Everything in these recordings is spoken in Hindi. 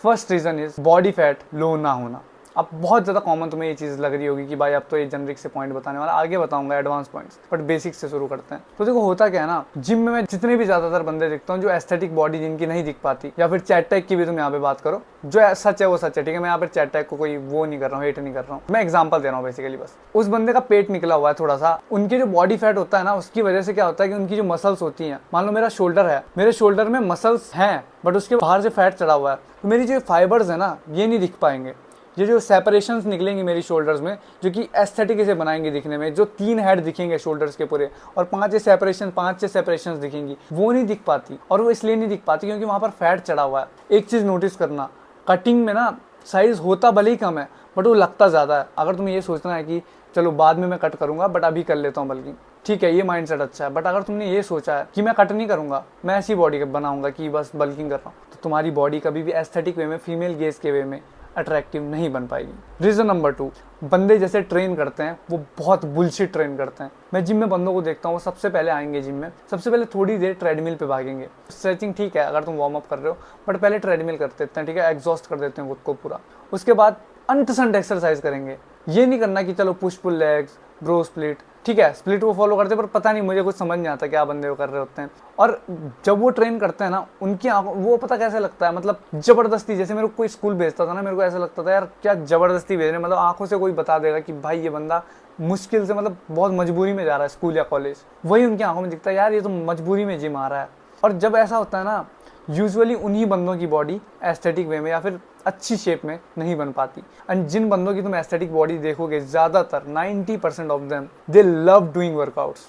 First reason is body fat low ना होना। अब बहुत ज़्यादा कॉमन तुम्हें ये चीज़ लग रही होगी कि भाई अब तो ये जेनरिक से पॉइंट बताने वाला, आगे बताऊंगा एडवांस पॉइंट्स, बट बेसिक से शुरू करते हैं। तो देखो होता क्या है ना, जिम में मैं जितने भी ज़्यादातर बंदे देखता हूँ जो एस्थेटिक बॉडी जिनकी नहीं दिख पाती, या फिर चैट टैग की भी तुम यहाँ पे बात करो, जो सच है वो सच है, ठीक है। मैं यहाँ पे चैट टैग को कोई वो नहीं कर रहा हूँ, हेट नहीं कर रहा हूँ, मैं एग्जाम्पल दे रहा हूँ बेसिकली। बस उस बंदे का पेट निकला हुआ है थोड़ा सा, उनकी जो बॉडी फैट होता है ना, उसकी वजह से क्या होता है कि उनकी जो मसल्स होती हैं, मान लो मेरा शोल्डर है, मेरे शोल्डर में मसल्स हैं बट उसके बाहर से फैट चढ़ा हुआ है, तो मेरी जो फाइबर्स है ना ये नहीं दिख पाएंगे। ये जो सेपरेशंस निकलेंगे मेरी शोल्डर्स में, जो कि एस्थेटिक से बनाएंगे दिखने में, जो 3 हेड दिखेंगे शोल्डर्स के पूरे और 5 सेपरेशंस दिखेंगी, वो नहीं दिख पाती। और वो इसलिए नहीं दिख पाती क्योंकि वहाँ पर फैट चढ़ा हुआ है। एक चीज़ नोटिस करना, कटिंग में ना साइज होता भले ही कम है बट वो लगता ज़्यादा है। अगर तुम्हें ये सोचना है कि चलो बाद में मैं कट करूँगा बट अभी कर लेता हूँ बल्कि, ठीक है, ये माइंडसेट अच्छा है। बट अगर तुमने ये सोचा है कि मैं कट नहीं करूँगा, मैं ऐसी बॉडी बनाऊँगा कि बस बल्किंग कर रहा हूँ, तो तुम्हारी बॉडी कभी भी एस्थेटिक वे में, फीमेल गेज के वे में अट्रैक्टिव नहीं बन पाएगी। रीज़न नंबर 2, बंदे जैसे ट्रेन करते हैं वो बहुत बुलशिट ट्रेन करते हैं। मैं जिम में बंदों को देखता हूँ, वो सबसे पहले आएंगे जिम में, सबसे पहले थोड़ी देर ट्रेडमिल पे भागेंगे। स्ट्रेचिंग ठीक है अगर तुम वार्म अप कर रहे हो, बट पहले ट्रेडमिल कर देते हैं, ठीक है, एग्जॉस्ट कर देते हैं खुद को पूरा। उसके बाद अंतसंट एक्सरसाइज करेंगे। ये नहीं करना कि चलो push pull legs, bro split, ठीक है, स्प्लिट वो फॉलो करते हैं पर पता नहीं, मुझे कुछ समझ नहीं आता क्या बंदे वो कर रहे होते हैं। और जब वो ट्रेन करते हैं ना, उनकी आंखों, वो पता कैसे लगता है, मतलब जबरदस्ती, जैसे मेरे को कोई स्कूल भेजता था ना, मेरे को ऐसा लगता था यार क्या जबरदस्ती भेज रहे, मतलब आंखों से कोई बता देगा कि भाई ये बंदा मुश्किल से, मतलब बहुत मजबूरी में जा रहा है स्कूल या कॉलेज, वही उनकी आंखों में दिखता है यार ये तो मजबूरी में जिम आ रहा है। और जब ऐसा होता है ना, यूजुअली उन्हीं बंदों की बॉडी एस्थेटिक वे में या फिर अच्छी शेप में नहीं बन पाती। एंड जिन बंदों की तुम एस्थेटिक बॉडी देखोगे, ज़्यादातर 90% of them they love doing workouts.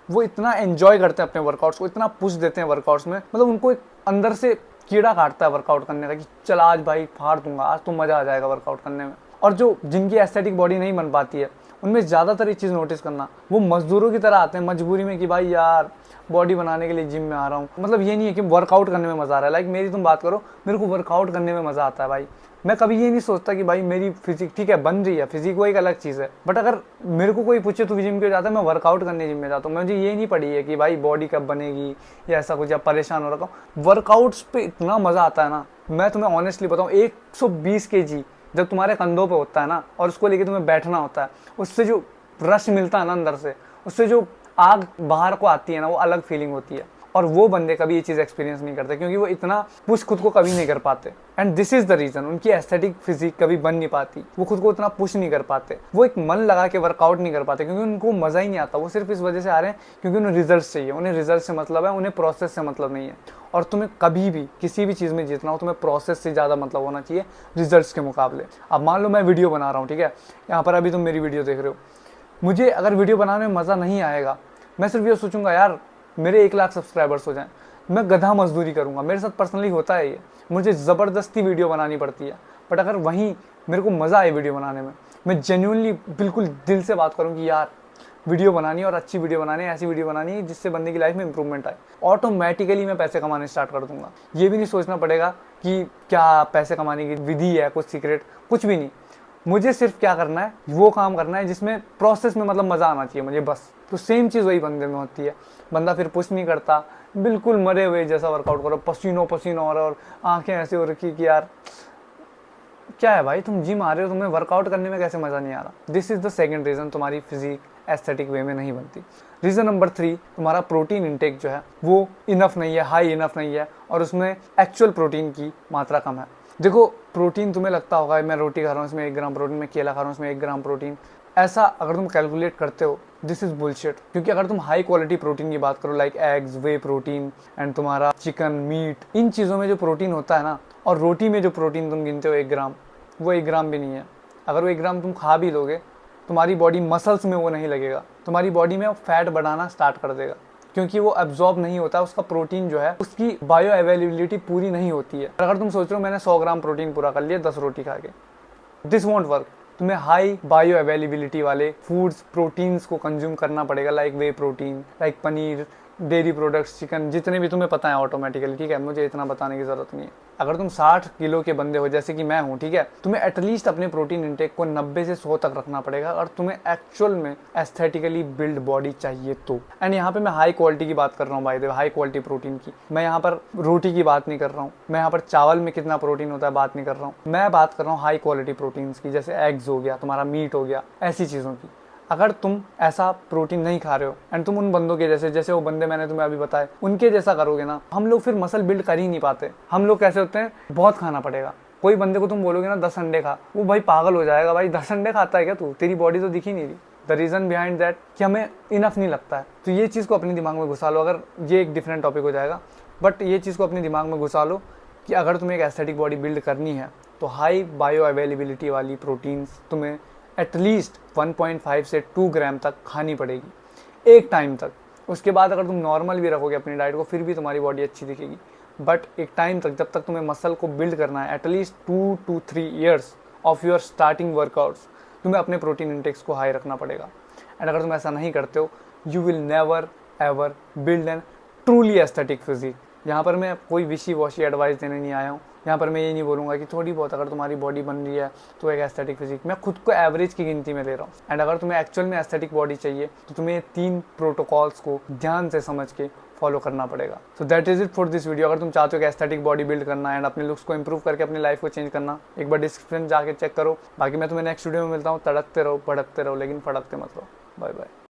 वो इतना एंजॉय करते हैं अपने वर्कआउट्स को, इतना पुश देते हैं वर्कआउट्स में, मतलब उनको एक अंदर से कीड़ा काटता है वर्कआउट करने का कि चल आज भाई फाड़ दूंगा, आज तो मज़ा आ जाएगा वर्कआउट करने में। और जो जिनकी एस्थेटिक बॉडी नहीं बन पाती है, उनमें ज़्यादातर ये चीज़ नोटिस करना, वो मजदूरों की तरह आते हैं मजबूरी में कि भाई यार बॉडी बनाने के लिए जिम में आ रहा हूँ। मतलब ये नहीं है कि वर्कआउट करने में मज़ा आ रहा है। लाइक मेरी तुम बात करो, मेरे को वर्कआउट करने में मज़ा आता है भाई। मैं कभी ये नहीं सोचता कि भाई मेरी फिजिक ठीक है बन रही है, फिजिक वो एक अलग चीज़ है, बट अगर मेरे को कोई पूछे तू जिम क्यों जाता है, मैं वर्कआउट करने जिम में जाता हूँ। मुझे ये नहीं पड़ी है कि भाई बॉडी कब बनेगी या ऐसा कुछ, या परेशान हो रखा हूँ। वर्कआउट्स पे इतना मज़ा आता है ना, मैं तुम्हें ऑनेस्टली बताऊँ, 120 kg जब तुम्हारे कंधों पे होता है ना और उसको लेके तुम्हें बैठना होता है, उससे जो रश मिलता है ना अंदर से, उससे जो आग बाहर को आती है ना, वो अलग फीलिंग होती है। और वो बंदे कभी ये चीज़ एक्सपीरियंस नहीं करते क्योंकि वो इतना पुश खुद को कभी नहीं कर पाते। And this is the reason उनकी एस्थेटिक फिजिक कभी बन नहीं पाती। वो खुद को इतना पुश नहीं कर पाते, वो एक मन लगा के वर्कआउट नहीं कर पाते क्योंकि उनको मज़ा ही नहीं आता। वो सिर्फ इस वजह से आ रहे हैं क्योंकि उन्हें रिजल्ट चाहिए, उन्हें रिजल्ट से मतलब है, उन्हें प्रोसेस से मतलब नहीं है। और तुम्हें कभी भी किसी भी चीज़ में जीतना हो, तुम्हें प्रोसेस से ज़्यादा मतलब होना चाहिए रिजल्ट्स के मुकाबले। अब मान लो मैं वीडियो बना रहा हूँ, ठीक है, यहाँ पर अभी तुम मेरी वीडियो देख रहे हो, मुझे अगर वीडियो बनाने में मज़ा नहीं आएगा, मैं सिर्फ ये सोचूंगा यार मेरे 1 लाख सब्सक्राइबर्स हो जाएं, मैं गधा मजदूरी करूंगा। मेरे साथ पर्सनली होता है ये, मुझे ज़बरदस्ती वीडियो बनानी पड़ती है। बट अगर वहीं मेरे को मज़ा आए वीडियो बनाने में, मैं जेन्युइनली बिल्कुल दिल से बात करूँ कि यार वीडियो बनानी है और अच्छी वीडियो बनानी है, ऐसी वीडियो बनानी है जिससे बंदे की लाइफ में इंप्रूवमेंट आए, ऑटोमेटिकली मैं पैसे कमाने स्टार्ट कर दूंगा। ये भी नहीं सोचना पड़ेगा कि क्या पैसे कमाने की विधि है, कुछ सीक्रेट, कुछ भी नहीं। मुझे सिर्फ क्या करना है, वो काम करना है जिसमें प्रोसेस में मतलब मज़ा आना चाहिए मुझे, बस। तो सेम चीज़ वही बंदे में होती है। बंदा फिर पुश नहीं करता, बिल्कुल मरे हुए जैसा वर्कआउट करो, पसीनो पसीनो हो रहा और आंखें ऐसे हो रखी कि यार क्या है भाई, तुम जिम आ रहे हो, तुम्हें वर्कआउट करने में कैसे मज़ा नहीं आ रहा। This is the second reason तुम्हारी फिजिक एस्थेटिक वे में नहीं बनती। रीज़न नंबर 3, तुम्हारा प्रोटीन इंटेक जो है वो इनफ नहीं है, हाई इनफ नहीं है, और उसमें एक्चुअल प्रोटीन की मात्रा कम है। देखो प्रोटीन तुम्हें लगता होगा मैं रोटी खा रहा हूँ इसमें 1 ग्राम प्रोटीन, मैं केला खा रहा हूँ इसमें 1 ग्राम प्रोटीन, ऐसा अगर तुम कैलकुलेट करते हो, दिस इज बुलशिट। क्योंकि अगर तुम हाई क्वालिटी प्रोटीन की बात करो, like eggs, way protein and तुम्हारा चिकन, मीट, इन चीज़ों में जो प्रोटीन होता है ना, और रोटी में जो प्रोटीन तुम गिनते हो 1 ग्राम, वो 1 ग्राम भी नहीं है। अगर वो 1 ग्राम तुम खा भी लोगे, तुम्हारी बॉडी मसल्स में वो नहीं लगेगा, तुम्हारी बॉडी में वो फैट बढ़ाना स्टार्ट कर देगा क्योंकि वो एब्जॉर्ब नहीं होता, उसका प्रोटीन जो है उसकी बायो अवेलेबिलिटी पूरी नहीं होती है। अगर तुम सोच रहे हो मैंने 100 ग्राम प्रोटीन पूरा कर लिया 10 रोटी खा के, दिस वॉन्ट वर्क। तुम्हें हाई बायो अवेलेबिलिटी वाले फूड्स, प्रोटीन्स को कंज्यूम करना पड़ेगा, like whey protein, like paneer, dairy products, chicken, जितने भी तुम्हें पता है ऑटोमेटिकली, ठीक है, मुझे इतना बताने की ज़रूरत नहीं है। अगर तुम 60 किलो के बंदे हो जैसे कि मैं हूँ, ठीक है, तुम्हें एटलीस्ट अपने प्रोटीन इंटेक को 90 से 100 तक रखना पड़ेगा और तुम्हें एक्चुअल में एस्थेटिकली बिल्ड बॉडी चाहिए तो। एंड यहाँ पे मैं हाई क्वालिटी की बात कर रहा हूँ, by the way, high quality protein की। मैं यहाँ पर रोटी की बात नहीं कर रहा हूँ, मैं यहाँ पर चावल में कितना प्रोटीन होता है बात नहीं कर रहा हूँ, मैं बात कर रहा हूँ हाई क्वालिटी प्रोटीन्स की, जैसे एग्स हो गया, तुम्हारा मीट हो गया, ऐसी चीज़ों की। अगर तुम ऐसा प्रोटीन नहीं खा रहे हो एंड तुम उन बंदों के जैसे वो बंदे मैंने तुम्हें अभी बताए उनके जैसा करोगे ना, हम लोग फिर मसल बिल्ड कर ही नहीं पाते। हम लोग कैसे होते हैं, बहुत खाना पड़ेगा। कोई बंदे को तुम बोलोगे ना 10 अंडे खा, वो भाई पागल हो जाएगा, भाई 10 अंडे खाता है क्या तू, तेरी बॉडी तो दिख ही नहीं रही। द रीज़न बिहाइंड दैट कि हमें इनफ नहीं लगता है। तो ये चीज़ को अपने दिमाग में घुसा लो। अगर ये एक डिफरेंट टॉपिक हो जाएगा, बट ये चीज़ को अपने दिमाग में घुसा लो कि अगर तुम्हें एक एस्थेटिक बॉडी बिल्ड करनी है तो हाई बायो अवेलेबिलिटी वाली प्रोटीन्स तुम्हें एटलीस्ट 1.5 से 2 ग्राम तक खानी पड़ेगी एक टाइम तक। उसके बाद अगर तुम नॉर्मल भी रखोगे अपनी डाइट को, फिर भी तुम्हारी बॉडी अच्छी दिखेगी। बट एक टाइम तक, जब तक तुम्हें मसल को बिल्ड करना है, at least 2 to 3 years of your starting workouts, तुम्हें अपने प्रोटीन इंटेक्स को हाई रखना पड़ेगा। एंड अगर तुम ऐसा नहीं करते हो, you will never ever build an truly aesthetic physique. यहाँ पर मैं कोई विशी वॉशी एडवाइस देने नहीं आया हूँ। यहाँ पर मैं ये नहीं बोलूँगा कि थोड़ी बहुत अगर तुम्हारी बॉडी बन रही है तो एक एस्थेटिक फिजिक, मैं खुद को एवरेज की गिनती में ले रहा हूँ। एंड अगर तुम्हें एक्चुअल में एस्थेटिक बॉडी चाहिए तो तुम्हें ये 3 प्रोटोकॉल्स को ध्यान से समझ के फॉलो करना पड़ेगा। So that is it for this video. अगर तुम चाहते हो कि एस्थेटिक बॉडी बिल्ड करना एंड अपने लुक्स को इंप्रूव करके अपनी लाइफ को चेंज करना, एक बार डिस्क्रिप्शन जाके चेक करो। बाकी मैं तुम्हें नेक्स्ट वीडियो में मिलता हूँ। तड़कते रहो, भड़कते रहो, लेकिन फड़कते मत रहो। Bye bye.